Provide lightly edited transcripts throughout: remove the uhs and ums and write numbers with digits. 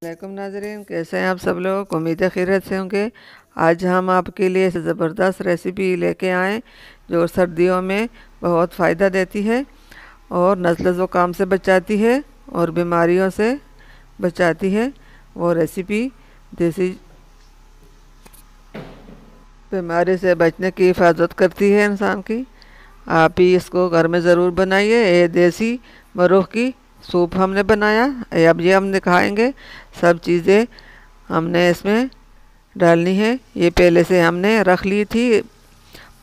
वालेकुम नाज़रीन, कैसे हैं आप सब लोग। उम्मीद है खैरियत से होंगे। आज हम आपके लिए ऐसे ज़बरदस्त रेसिपी लेके आए जो सर्दियों में बहुत फ़ायदा देती है और नज़ला ज़ुकाम से बचाती है और बीमारियों से बचाती है। वो रेसिपी देसी बीमारी से बचने की हिफाजत करती है इंसान की। आप ही इसको घर में ज़रूर बनाइए। ये देसी मरूख की सूप हमने बनाया। अब ये हम दिखाएंगे। सब चीज़ें हमने इसमें डालनी है। ये पहले से हमने रख ली थी,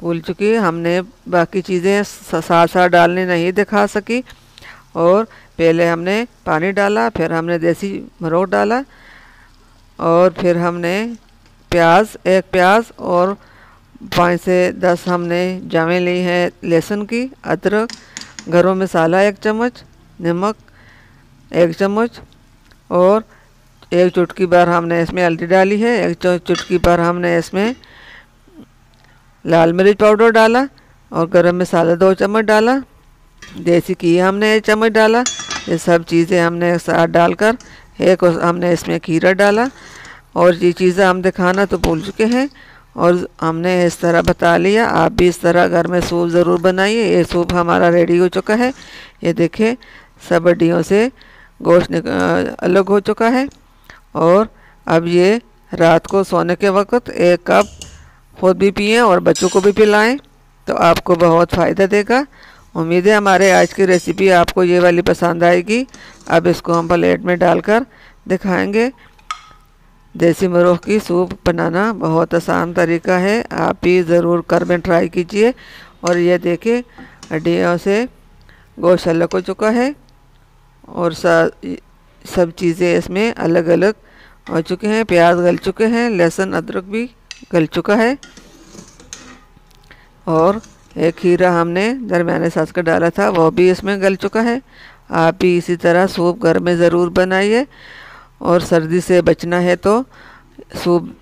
भूल चुकी। हमने बाकी चीज़ें साथ साथ डालने नहीं दिखा सकी। और पहले हमने पानी डाला, फिर हमने देसी मरूख डाला और फिर हमने एक प्याज और 5 से 10 हमने जामें ली हैं लहसुन की, अदरक, गरम मसाला 1 चम्मच, नमक 1 चम्मच और 1 चुटकी भर हमने इसमें हल्दी डाली है। 1 चुटकी भर हमने इसमें लाल मिर्च पाउडर डाला और गरम मसाला 2 चम्मच डाला। देसी घी हमने 1 चम्मच डाला। ये सब चीज़ें हमने साथ डालकर हमने इसमें खीरा डाला। और ये चीज़ें हम दिखाना तो भूल चुके हैं और हमने इस तरह बता लिया। आप भी इस तरह घर में सूप ज़रूर बनाइए। ये सूप हमारा रेडी हो चुका है। ये देखिए, सब हड्डियों से गोश्त अलग हो चुका है। और अब ये रात को सोने के वक्त 1 कप खुद भी पिएं और बच्चों को भी पिलाएं तो आपको बहुत फ़ायदा देगा। उम्मीद है हमारे आज की रेसिपी आपको ये वाली पसंद आएगी। अब इसको हम प्लेट में डालकर दिखाएंगे। देसी मरूख की सूप बनाना बहुत आसान तरीका है। आप भी ज़रूर घर में ट्राई कीजिए। और ये देखिए, हड्डियों से गोश्त अलग हो चुका है और सब चीज़ें इसमें अलग अलग हो चुके हैं। प्याज गल चुके हैं, लहसुन अदरक भी गल चुका है और एक खीरा हमने दरमियाने साइज़ का डाला था, वो भी इसमें गल चुका है। आप भी इसी तरह सूप घर में ज़रूर बनाइए। और सर्दी से बचना है तो सूप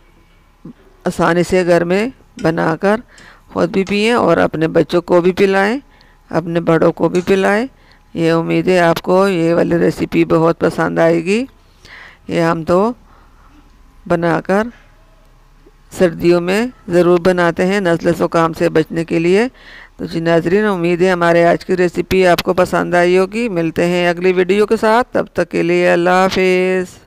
आसानी से घर में बनाकर खुद भी पिएं और अपने बच्चों को भी पिलाएं, अपने बड़ों को भी पिलाएं। ये उम्मीद है आपको ये वाली रेसिपी बहुत पसंद आएगी। ये हम तो बनाकर सर्दियों में ज़रूर बनाते हैं नज़ला ज़ुकाम से बचने के लिए। तो जी नाज़रीन, उम्मीद है हमारे आज की रेसिपी आपको पसंद आई होगी। मिलते हैं अगली वीडियो के साथ, तब तक के लिए अल्लाह हाफिज़।